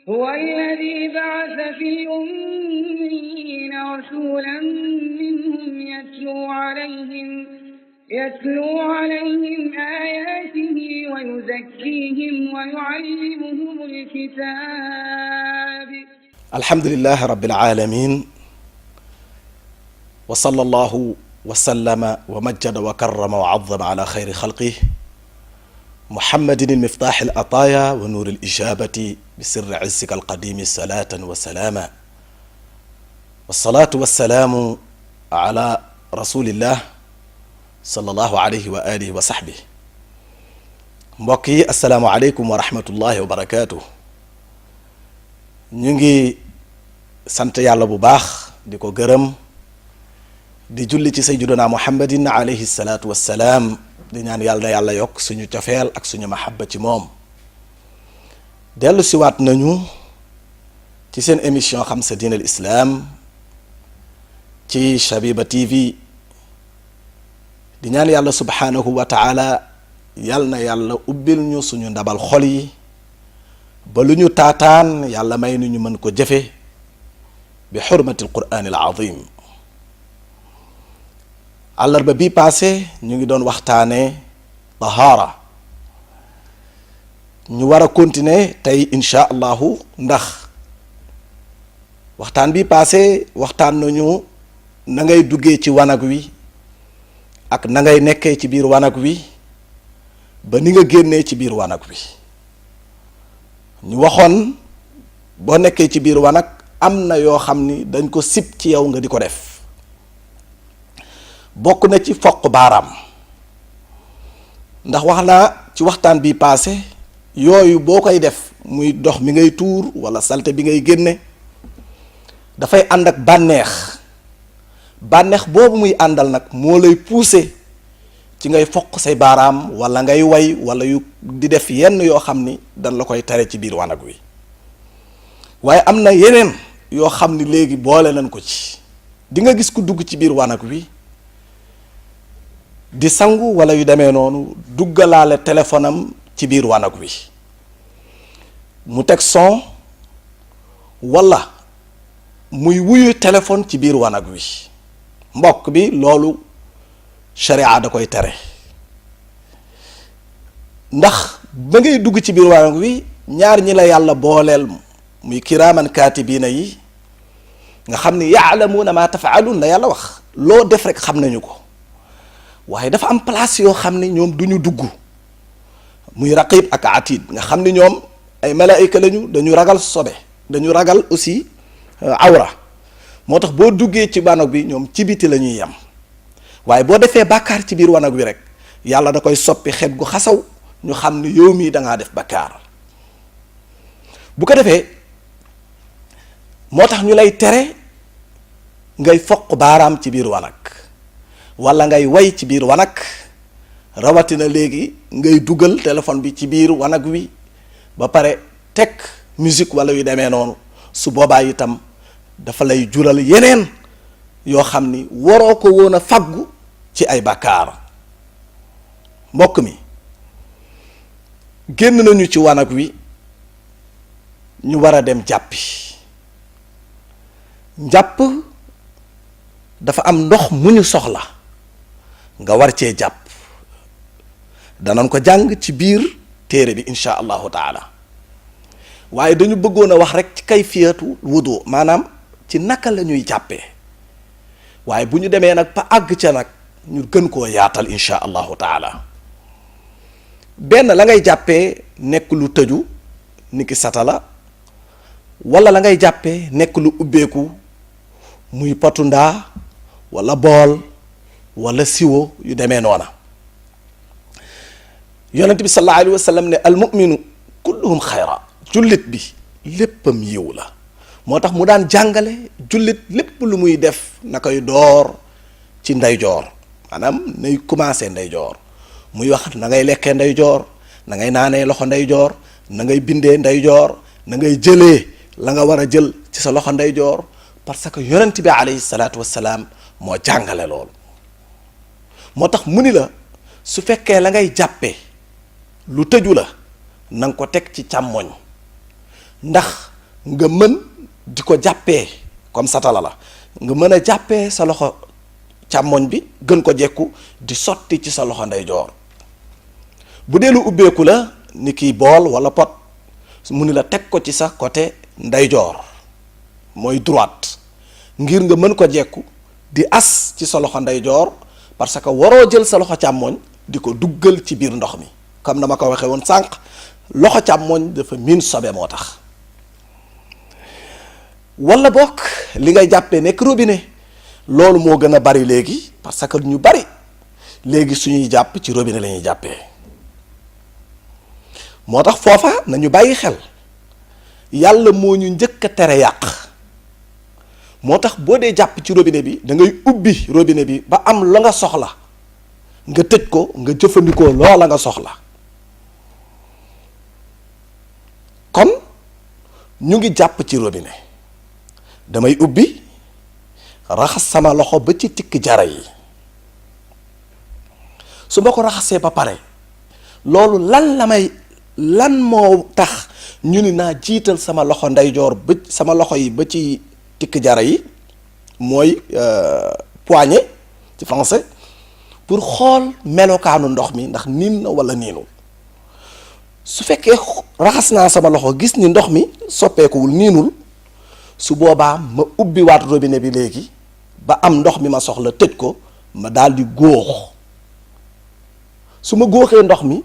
هو الذي بعث في الأميين رسولا منهم يتلو عليهم آياته ويزكيهم ويعلمهم الكتاب. الحمد لله رب العالمين، وصلى الله وسلم ومجد وكرم وعظم على خير خلقه محمد المفتاح العطايا ونور الإجابة بسر عزك القديم صلاة وسلاما، والصلاة والسلام على رسول الله صلى الله عليه وآله وصحبه. mbokk yi asalaamaaleykum wa rahmatullahi wa barakaatu. ñu ngi sant yàlla bu baax di ko gërëm di julli ci sayyiduna muhammadin alayhi salaatu wassalaam, di ñaan yàlla na yàlla yokk suñu cofeel ak suñu mahabba ci moom. dellu siwaat nañu ci seen émission xam sa diin al islaam ci Shabiba TV, di ñaan yàlla subhanahu wa taala yàlla na yàlla ubbil ñu suñu ndabal xol yi ba lu ñu taataan yàlla may nu ñu mën ko jëfe bi xurmati alquraan al azim. àllarba bii passé ñu ngi doon waxtaane tahaara, ñu war a continuer tey insha allahu, ndax waxtaan bii passé waxtaan nañu na ngay duggee ci wanag wi ak na ngay nekkee ci biir wanag wi ba ni nga génnee ci biir wanag wi. ñu waxoon boo nekkee ci biir wanag am na yoo xam ni dañ ko sib ci yow nga di ko def. bokk na ci foq baaraam, ndax wax naa ci waxtaan bi passé yooyu boo koy def muy dox mi ngay tuur wala salte bi ngay génne dafay ànd ak bànneex boobu muy àndal nag moo lay pousser ci ngay foq say baaraam wala ngay way wala yu di def yenn yoo xam ni dañ la koy tere ci biir wanag wi. waaye am na yeneen yoo xam ni léegi boole nañ ko ci. di nga gis ku dugg ci biir wanag wi di sangu wala yu demee noonu duggalaale téléphone am ci biir wanag wi, mu teg son wala muy wuyu téléphone ci biir wanag wi. mbokk bi loolu sharia da koy tere, ndax ba ngay dugg ci biir wanag wi ñaar ñi la yàlla booleel muy kiraaman kaatibiina yi nga xam ni yaalamuuna ma tafaaluun la yàlla wax, loo def rek xam nañu ko. waaye dafa am place yoo xam ne ñoom du ñu dugg, muy raqib ak atid, nga xam ne ñoom ay malaayika lañu, dañu ragal sobe, dañu ragal aussi awra. moo tax boo duggee ci wanag bi ñoom ci biti la ñuy yem. waaye boo defee bàkkaar ci biir wanag wi rek yàlla da koy soppi xet gu xasaw, ñu xam ne yow mii da ngaa def bàkkaar. bu ko defee moo tax ñu lay tere ngay foq baaraam ci biir wanag wala ngay way ci biir wanag, rawatina léegi ngay dugal téléphone bi ci biir wanag wi ba pare teg musique wala yu demee noonu. su boobaa itam dafa lay jural yeneen yoo xam ni waroo ko woon a faggu ci ay bàkkaar. mbokk mi génn nañu ci wanag wi, ñu war a dem jàppi. njàpp dafa am ndox mu ñu soxla nga war cee jàpp, danañ ko jàng ci biir téere bi insha allahu taala. waaye dañu bëggoon a wax rek ci kayfiyatu wudu, maanaam ci naka la ñuy jàppee. waaye bu ñu demee nag ba àgg ca nag ñu gën koo yaatal insha allahu taala. benn la ngay jàppee nekk lu tëju niki satala, wala la ngay jàppee nekk lu ubbeeku muy potu ndaa wala bool wala siwo yu demee noona. yonent bi sallallahu alayhi wa sallam ne al muminu kulluhum xayra, jullit bi léppam yiw la. moo tax mu daan jàngale jullit lépp lu muy def na koy door ci ndeyjoor, maanaam nay commencé ndeyjoor. muy wax na ngay lekkee ndeyjoor, na ngay naanee loxo ndeyjoor, na ngay bindee ndeyjoor, na ngay jëlee la nga war a jël ci sa loxo ndeyjoor, parce que yonent bi alayhi salaatu wassalaam moo jàngale loolu. moo tax mu ni la su fekkee la ngay jàppee lu tëju la na nga ko teg ci càmmoñ, ndax nga mën di ko jàppee comme satala la nga mën a jàppee sa loxo càmmoñ bi gën ko jekku di sotti ci sa loxo ndeyjoor. bu dee lu ubbeeku la ni kiy bool wala pot mu ni la teg ko ci sa côté ndeyjoor mooy droite ngir nga mën ko jekku di as ci sa loxo ndeyjoor parce que waroo jël sa loxo càmmoñ di ko duggal ci biir ndox mi comme na ma ko waxee woon sànq loxo càmmoñ dafa miin sobe moo tax. wala bokk li ngay jàppee nekk robinet loolu moo gën a bari léegi parce que ñu bari léegi suñuy jàpp ci robinet la ñuy jàppee moo tax foofa nañu bàyyi xel yàlla moo ñu njëkk a tere yàq moo tax boo dee jàpp ci robinet bi da ngay ubbi robinet bi ba am la nga soxla nga tëj ko nga jëfandikoo loola nga soxla kon ñu ngi jàpp ci robinet damay ubbi raxas sama loxo ba ci tikk jara yi su ma ko raxasee ba pare loolu lan moo tax ñu ni naa jiital sama loxo ndeyjoor ba sama loxo yi ba ci tikk jara yi mooy poignet ci français pour xool melokaanu ndox mi ndax niin na wala niinul su fekkee raxas naa sama loxo gis ni ndox mi soppeekuwul niinul su boobaa ma ubbi waat robinet bi léegi ba am ndox mi ma soxla tëj ko ma daal di góox su ma góoxee ndox mi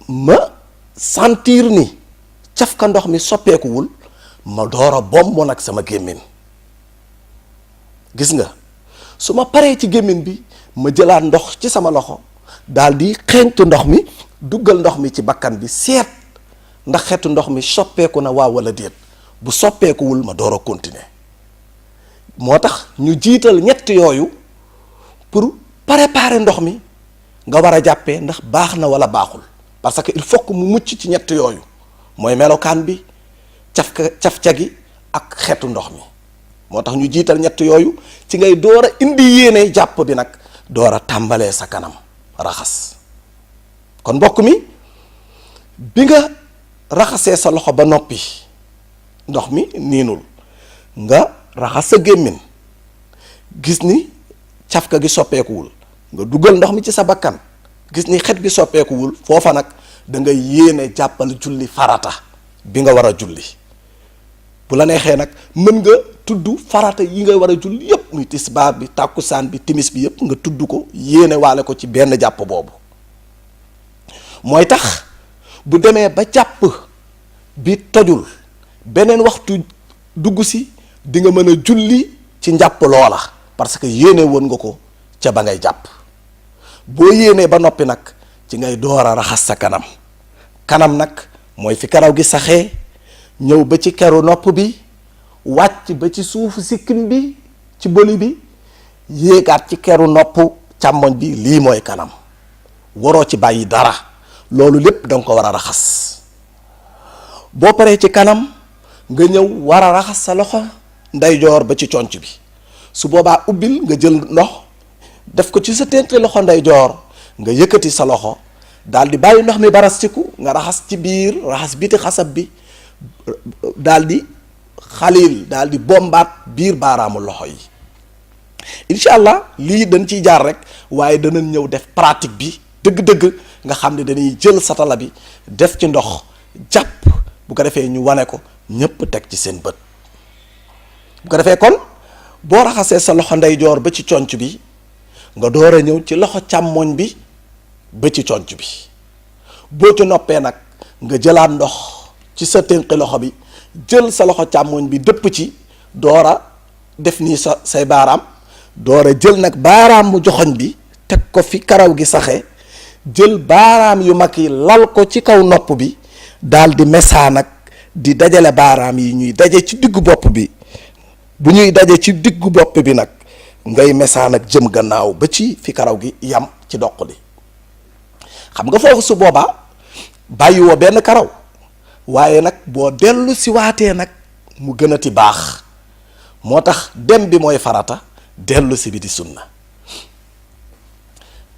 ma sentir ni cafka ndox mi soppeekuwul ma door a bomb nag sama gémmiñ gis nga su ma paree ci gémmiñ bi ma jëlaat ndox ci sama loxo daal di xeeñtu ndox mi duggal ndox mi ci bakkan bi seet ndax xeetu ndox mi soppeeku na waaw wala déet bu soppeekuwul ma door a continuer moo tax ñu jiital ñett yooyu pour préparer ndox mi nga war a jàppee ndax baax na wala baaxul parce que il faut que mu mucc ci ñett yooyu mooy melokaan bi cafka gi ak xeetu ndox mi moo tax ñu jiital ñett yooyu ci ngay door a indi yéene jàpp bi nag door a tàmbalee sa kanam raxas kon mbokk mi bi nga raxasee sa loxo ba noppi ndox mi niinul nga raxas sa gémmiñ gis ni cafka gi soppeekuwul nga dugal ndox mi ci sa bakkan gis ni xet gi soppeekuwul foofa nag da nga yéene jàppal julli farata bi nga war a julli bu la neexee nag mën nga tudd farata yi nga war a julli yépp muy tisbaar bi tàkkusaan bi timis bi yépp nga tudd ko yéene waale ko ci benn jàpp boobu mooy tax bu demee ba jàpp bi tojul beneen waxtu dugg si di nga mën a julli ci njàpp loola parce que yéene woon nga ko ca ba ngay jàpp boo yéenee ba noppi nag ci ngay door a raxas sa kanam nag mooy fi karaw gi saxee ñëw ba ci keru nopp bi wàcc ba ci suufu sikkim bi ci bëli bi yéegaat ci keru nopp càmmoñ bi lii mooy kanam waroo ci bàyyi dara loolu lépp danga ko war a raxas boo paree ci kanam nga ñëw war a raxas sa loxo ndeyjoor ba ci conc bi su boobaa ubbil nga jël ndox def ko ci sa ténqi loxo ndeyjoor nga yëkkati sa loxo daal di bàyyi ndox mi barastiku nga raxas ci biir raxas biti xasab bi daal di xalil daal di bombaat biir baaraamu loxo yi incha allah lii dañ ciy jaar rek waaye danañ ñëw def pratique bi dëgg-dëgg nga xam ne dañuy jël satala bi def ci ndox jàpp bu ko defee ñu wane ko ñépp teg ci seen bët bu ko defee kon boo raxasee sa loxo ndeyjoor ba ci conc bi nga door a ñëw ci loxo càmmoñ bi ba ci conc bi boo ci noppee nag nga jëlaat ndox ci sa tënqi loxo bi jël sa loxo càmmoñ bi dëpp ci door a def nii say baaraam door a jël nag baaraam mu joxoñ bi teg ko fi karaw gi saxe jël baaraam yu mag yi lal ko ci kaw nopp bi daal di mesaa nag di dajale baaraam yi ñuy daje ci diggu bopp bi bu ñuy daje ci diggu bopp bi nag ngay mesaa nag jëm gannaaw ba ci fi karaw gi yam ci doq li xam nga foofu su boobaa bàyyiwoo benn karaw waaye nag boo dellu si waatee nag mu gën a ti baax moo tax dem bi mooy farata dellu si bi di sunna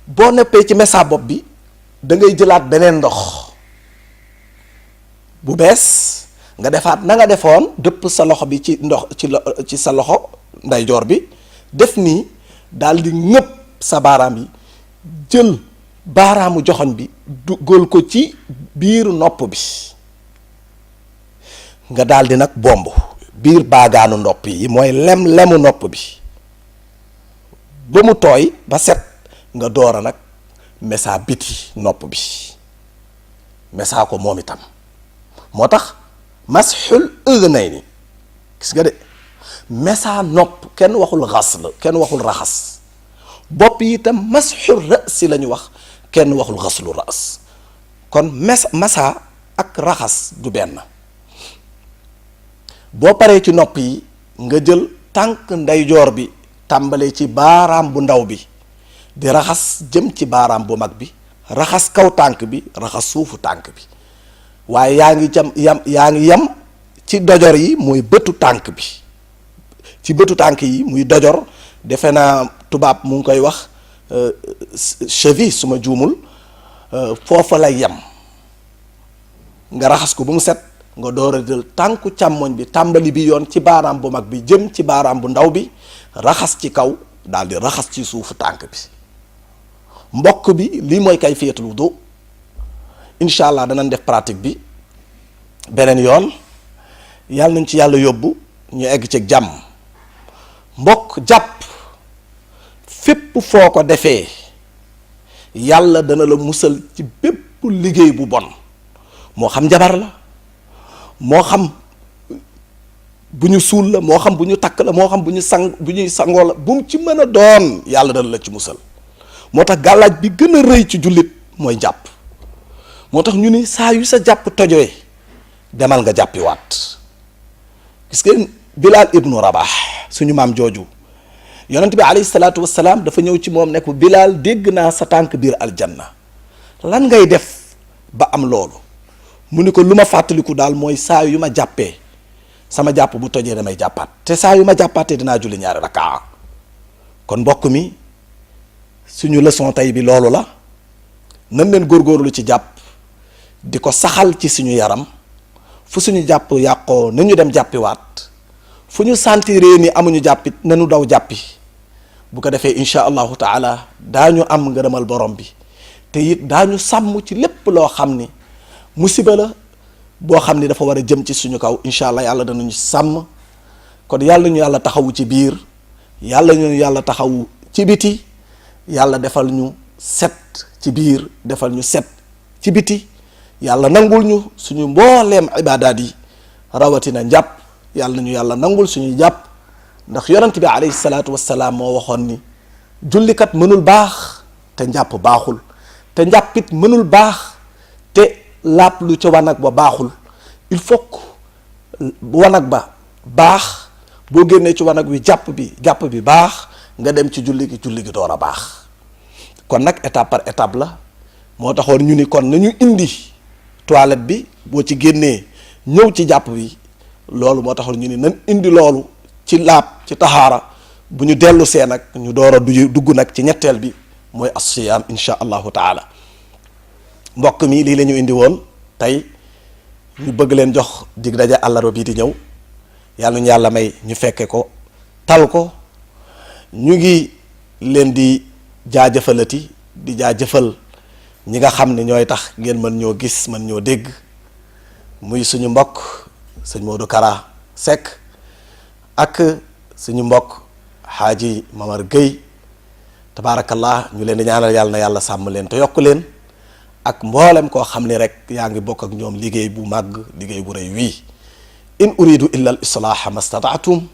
boo neppee ci mesa bopp bi da ngay jëlaat beneen ndox bu bees nga defaat na nga defoon dëpp sa loxo bi ci ndox ci sa loxo ndeyjoor bi def nii daal di ngëpp sa baaraam yi jël baaraamu joxoñ bi dugal ko ci biir nopp bi nga daal di nag bomb biir baagaanu nopp yi mooy lemu nopp bi ba mu tooy ba set nga door a nag mesa biti nopp bi mesa ko moom itam moo tax masxul udnayni gis nga de mesa nopp kenn waxul xas la kenn waxul raxas bopp yi itam masxul rasi la ñu wax kenn waxul xaslu ras kon masa ak raxas du benn boo paree ci nopp yi nga jël tànk ndeyjoor bi tàmbalee ci baaraam bu ndaw bi di raxas jëm ci baaraam bu mag bi raxas kaw tànk bi raxas suufu tànk bi waaye yaa ngi yam ci dojor yi muy bëtu tànk bi ci bëtu tànk yi muy dojor defe naa tubaab mu ngi koy wax cheville su ma juumul foofa lay yem nga raxas ko ba mu set nga door a jël tànku càmmoñ bi tàmbali bi yoon ci baaraam bu mag bi jëm ci baaraam bu ndaw bi raxas ci kaw daal di raxas ci suufu tànk bi mbokk bi lii mooy kayfiyatul wudu incha allah danañ def pratique bi beneen yoon yàlla nañ ci yàlla yóbbu ñu egg ci jàmm mbokk jàpp fépp foo ko defee yàlla dana la musal ci bépp liggéey bu bon moo xam jabar la moo xam bu ñu suul la moo xam bu ñu takk la moo xam bu ñuy sangoo la bu mu ci mën a doon yàlla dana la ci musal moo tax gàllaaj bi gën a rëy ci jullit mooy jàpp moo tax ñu ni saa yu sa jàpp tojowee demal nga jàppiwaat gis ngeen Bilal ibnu Rabah suñu maam jooju yonent bi alayhi salaatu wassalaam dafa ñëw ci moom nekk Bilal dégg naa sa tànk biir aljanna lan ngay def ba am loolu mu ni ko lu ma fàttaliku daal mooy saa yu ma jàppee sama jàpp bu tojee damay jàppaat te saa yu ma jàppaatee dinaa julli 2 rakaa kon mbokk mi suñu leçon tey bi loolu la nan leen góorgóorlu ci jàpp di ko saxal ci suñu yaram fu suñu jàpp yàqoo nañu dem jàppiwaat fu ñu sentiree ni amuñu jàppit nañu daw jàppi bu ko defee insha allahu taala daañu am ngërëmal borom bi te it daañu sàmm ci lépp loo xam ni musiba la boo xam ni dafa war a jëm ci suñu kaw insha allah yàlla danañu sàmm kon yàlla ñu yàlla taxawu ci biir yàlla ñu yàlla taxawu ci biti yàlla defal ñu set ci biir defal ñu set ci biti yàlla nangul ñu suñu mbooleem ibaadaat yi rawatina njàpp yàlla nañu yàlla nangul suñuy jàpp ndax yonent bi alayhi salaatu wassalaam moo waxoon ni jullikat mënul baax te njàpp baaxul te njàppit mënul baax te laap lu ca wanag ba baaxul il faut que wanag ba baax boo génnee ci wanag wi jàpp bi baax nga dem ci julli gi door a baax kon nag étape par étape la moo taxoon ñu ni kon nañu indi toilette bi boo ci génnee ñëw ci jàpp bi loolu moo taxoon ñu ni nan indi loolu ci laab ci taxaara bu ñu dellu see nag ñu door a dugg nag ci ñetteel bi mooy as-siyaam insha allahu taala mbokk mi lii la ñu indi woon tey ñu bëgg leen jox dig daje àllarba bii di ñëw yàlla ñu yàlla may ñu fekke ko tal ko ñu ngi leen di jaajëfalati di jaajëfal ñi nga xam ne ñooy tax ngeen mën ñoo gis mën ñoo dégg muy suñu mbokk sëñ Modou Kara Seck ak suñu mbokk Xaaji Mamar Gueye tabaarakallah ñu leen di ñaanal yàlla na yàlla sàmm leen te yokk leen ak mboolem koo xam ne rek yaa ngi bokk ak ñoom liggéey bu màgg liggéey bu rëy wii in uridu illa al islaaha ma stataatum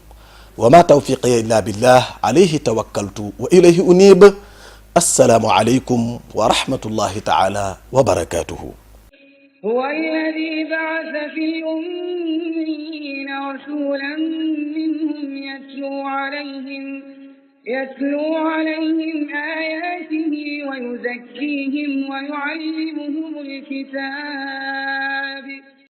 wa ma tawfiqiya illa billah alayhi tawakkaltu wa ilayhi unib assalaamu alaykum wa rahmatullahi taala wa barakatuhu هو الذي بعث في الأميين رسولا منهم يتلو عليهم آياته ويزكيهم ويعلمهم الكتاب